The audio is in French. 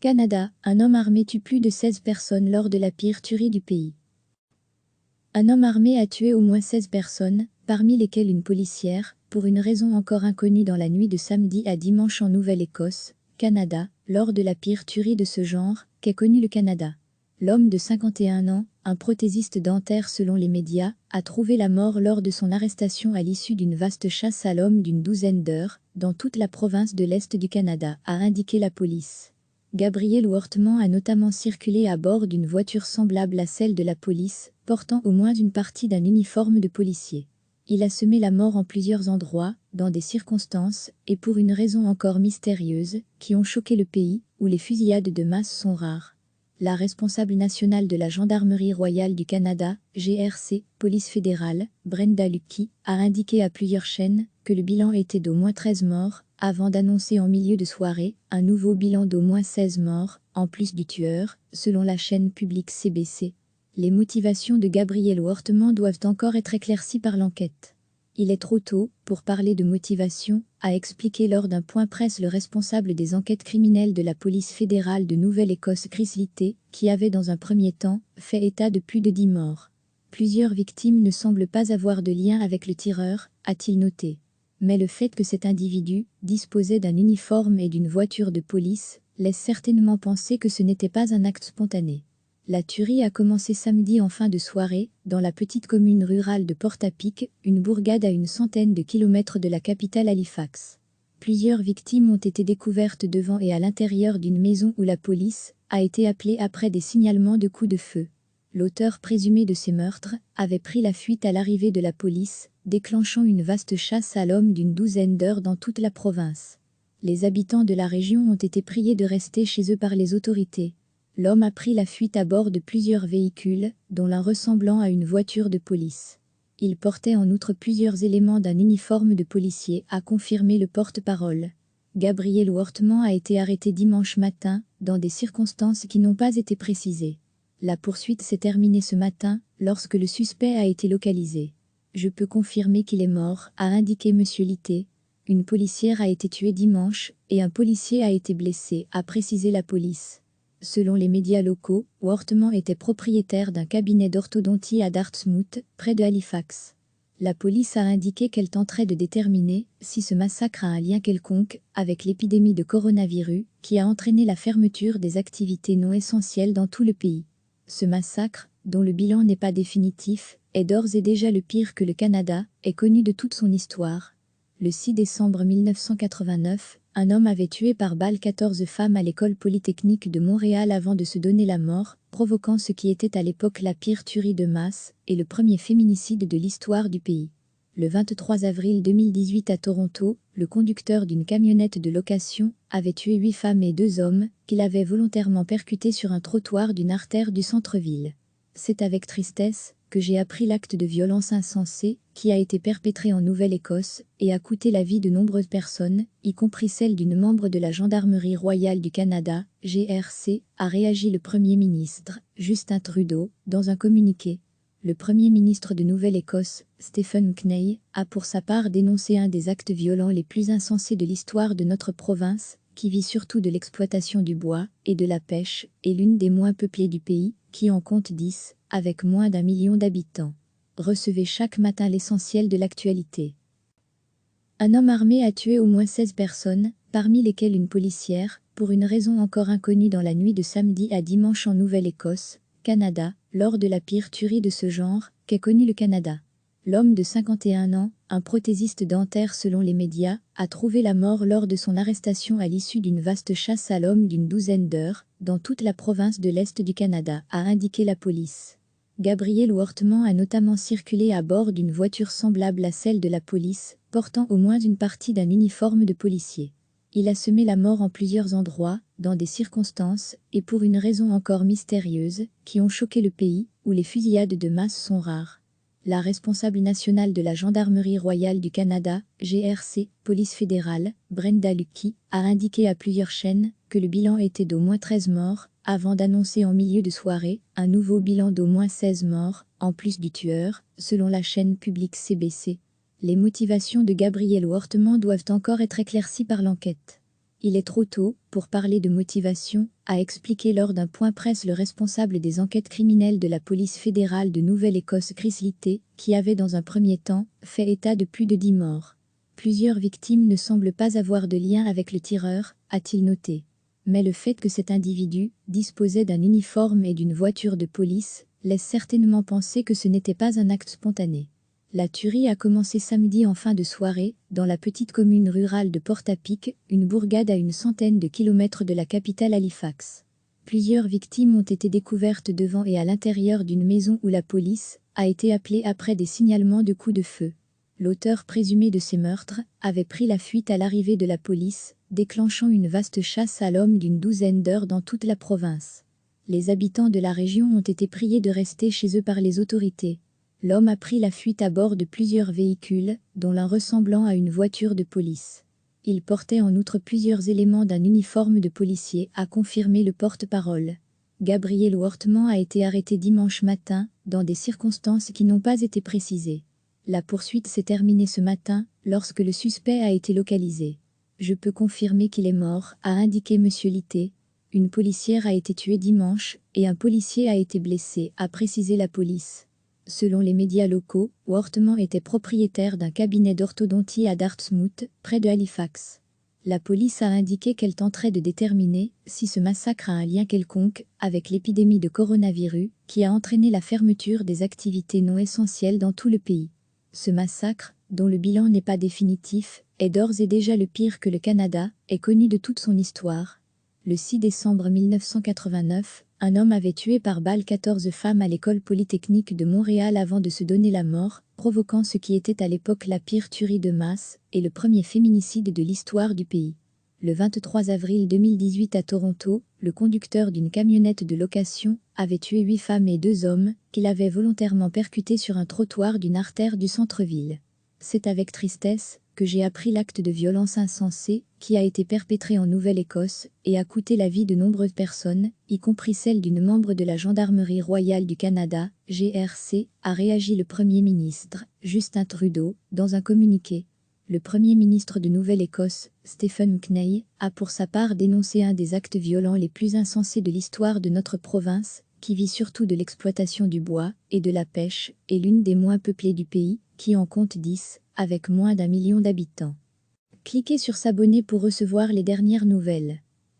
Canada, un homme armé tue plus de 16 personnes lors de la pire tuerie du pays. Un homme armé a tué au moins 16 personnes, parmi lesquelles une policière, pour une raison encore inconnue dans la nuit de samedi à dimanche en Nouvelle-Écosse, Canada, lors de la pire tuerie de ce genre qu'ait connue le Canada. L'homme de 51 ans, un prothésiste dentaire selon les médias, a trouvé la mort lors de son arrestation à l'issue d'une vaste chasse à l'homme d'une douzaine d'heures, dans toute la province de l'Est du Canada, a indiqué la police. Gabriel Wortman a notamment circulé à bord d'une voiture semblable à celle de la police, portant au moins une partie d'un uniforme de policier. Il a semé la mort en plusieurs endroits, dans des circonstances, et pour une raison encore mystérieuse, qui ont choqué le pays, où les fusillades de masse sont rares. La responsable nationale de la Gendarmerie royale du Canada, GRC, police fédérale, Brenda Luckie, a indiqué à plusieurs chaînes que le bilan était d'au moins 13 morts, avant d'annoncer en milieu de soirée un nouveau bilan d'au moins 16 morts, en plus du tueur, selon la chaîne publique CBC. Les motivations de Gabriel Wortman doivent encore être éclaircies par l'enquête. Il est trop tôt pour parler de motivation, a expliqué lors d'un point presse le responsable des enquêtes criminelles de la police fédérale de Nouvelle-Écosse Chris Litté, qui avait dans un premier temps fait état de plus de 10 morts. Plusieurs victimes ne semblent pas avoir de lien avec le tireur, a-t-il noté. Mais le fait que cet individu disposait d'un uniforme et d'une voiture de police laisse certainement penser que ce n'était pas un acte spontané. La tuerie a commencé samedi en fin de soirée, dans la petite commune rurale de Portapique, une bourgade à une centaine de kilomètres de la capitale Halifax. Plusieurs victimes ont été découvertes devant et à l'intérieur d'une maison où la police a été appelée après des signalements de coups de feu. L'auteur présumé de ces meurtres avait pris la fuite à l'arrivée de la police, déclenchant une vaste chasse à l'homme d'une douzaine d'heures dans toute la province. Les habitants de la région ont été priés de rester chez eux par les autorités. L'homme a pris la fuite à bord de plusieurs véhicules, dont l'un ressemblant à une voiture de police. Il portait en outre plusieurs éléments d'un uniforme de policier, a confirmé le porte-parole. Gabriel Wortman a été arrêté dimanche matin, dans des circonstances qui n'ont pas été précisées. La poursuite s'est terminée ce matin, lorsque le suspect a été localisé. Je peux confirmer qu'il est mort, a indiqué M. Litté. Une policière a été tuée dimanche, et un policier a été blessé, a précisé la police. Selon les médias locaux, Wortman était propriétaire d'un cabinet d'orthodontie à Dartmouth, près de Halifax. La police a indiqué qu'elle tenterait de déterminer si ce massacre a un lien quelconque avec l'épidémie de coronavirus, qui a entraîné la fermeture des activités non essentielles dans tout le pays. Ce massacre, dont le bilan n'est pas définitif, est d'ores et déjà le pire que le Canada ait connu de toute son histoire. Le 6 décembre 1989, un homme avait tué par balle 14 femmes à l'école polytechnique de Montréal avant de se donner la mort, provoquant ce qui était à l'époque la pire tuerie de masse et le premier féminicide de l'histoire du pays. Le 23 avril 2018 à Toronto, le conducteur d'une camionnette de location avait tué 8 femmes et 2 hommes qu'il avait volontairement percutés sur un trottoir d'une artère du centre-ville. C'est avec tristesse que j'ai appris l'acte de violence insensé qui a été perpétré en Nouvelle-Écosse et a coûté la vie de nombreuses personnes, y compris celle d'une membre de la Gendarmerie royale du Canada, GRC, a réagi le Premier ministre, Justin Trudeau, dans un communiqué. Le Premier ministre de Nouvelle-Écosse, Stephen Kneih, a pour sa part dénoncé un des actes violents les plus insensés de l'histoire de notre province, qui vit surtout de l'exploitation du bois et de la pêche, et l'une des moins peuplées du pays, qui en compte 10, avec moins d'1 million d'habitants. Recevez chaque matin l'essentiel de l'actualité. Un homme armé a tué au moins 16 personnes, parmi lesquelles une policière, pour une raison encore inconnue dans la nuit de samedi à dimanche en Nouvelle-Écosse, Canada, lors de la pire tuerie de ce genre qu'ait connue le Canada. L'homme de 51 ans, un prothésiste dentaire selon les médias, a trouvé la mort lors de son arrestation à l'issue d'une vaste chasse à l'homme d'une douzaine d'heures, dans toute la province de l'Est du Canada, a indiqué la police. Gabriel Wortman a notamment circulé à bord d'une voiture semblable à celle de la police, portant au moins une partie d'un uniforme de policier. Il a semé la mort en plusieurs endroits, dans des circonstances, et pour une raison encore mystérieuse, qui ont choqué le pays, où les fusillades de masse sont rares. La responsable nationale de la Gendarmerie royale du Canada, GRC, police fédérale, Brenda Luckie, a indiqué à plusieurs chaînes que le bilan était d'au moins 13 morts, avant d'annoncer en milieu de soirée un nouveau bilan d'au moins 16 morts, en plus du tueur, selon la chaîne publique CBC. Les motivations de Gabriel Wortman doivent encore être éclaircies par l'enquête. Il est trop tôt pour parler de motivation, a expliqué lors d'un point presse le responsable des enquêtes criminelles de la police fédérale de Nouvelle-Écosse Chris Litté, qui avait dans un premier temps fait état de plus de 10 morts. Plusieurs victimes ne semblent pas avoir de lien avec le tireur, a-t-il noté. Mais le fait que cet individu disposait d'un uniforme et d'une voiture de police laisse certainement penser que ce n'était pas un acte spontané. La tuerie a commencé samedi en fin de soirée, dans la petite commune rurale de Portapique, une bourgade à une centaine de kilomètres de la capitale Halifax. Plusieurs victimes ont été découvertes devant et à l'intérieur d'une maison où la police a été appelée après des signalements de coups de feu. L'auteur présumé de ces meurtres avait pris la fuite à l'arrivée de la police, déclenchant une vaste chasse à l'homme d'une douzaine d'heures dans toute la province. Les habitants de la région ont été priés de rester chez eux par les autorités. L'homme a pris la fuite à bord de plusieurs véhicules, dont l'un ressemblant à une voiture de police. Il portait en outre plusieurs éléments d'un uniforme de policier, a confirmé le porte-parole. Gabriel Wortman a été arrêté dimanche matin, dans des circonstances qui n'ont pas été précisées. La poursuite s'est terminée ce matin, lorsque le suspect a été localisé. Je peux confirmer qu'il est mort, a indiqué M. Litté. Une policière a été tuée dimanche, et un policier a été blessé, a précisé la police. Selon les médias locaux, Wortman était propriétaire d'un cabinet d'orthodontie à Dartmouth, près de Halifax. La police a indiqué qu'elle tenterait de déterminer si ce massacre a un lien quelconque avec l'épidémie de coronavirus, qui a entraîné la fermeture des activités non essentielles dans tout le pays. Ce massacre, dont le bilan n'est pas définitif, est d'ores et déjà le pire que le Canada ait connu de toute son histoire. Le 6 décembre 1989, un homme avait tué par balle 14 femmes à l'école polytechnique de Montréal avant de se donner la mort, provoquant ce qui était à l'époque la pire tuerie de masse et le premier féminicide de l'histoire du pays. Le 23 avril 2018 à Toronto, le conducteur d'une camionnette de location avait tué 8 femmes et 2 hommes qu'il avait volontairement percutés sur un trottoir d'une artère du centre-ville. C'est avec tristesse que j'ai appris l'acte de violence insensé qui a été perpétré en Nouvelle-Écosse et a coûté la vie de nombreuses personnes, y compris celle d'une membre de la Gendarmerie royale du Canada, GRC, a réagi le Premier ministre, Justin Trudeau, dans un communiqué. Le Premier ministre de Nouvelle-Écosse, Stephen McNeill, a pour sa part dénoncé un des actes violents les plus insensés de l'histoire de notre province, qui vit surtout de l'exploitation du bois et de la pêche, et l'une des moins peuplées du pays, qui en compte 10, avec moins d'1 million d'habitants. Cliquez sur s'abonner pour recevoir les dernières nouvelles.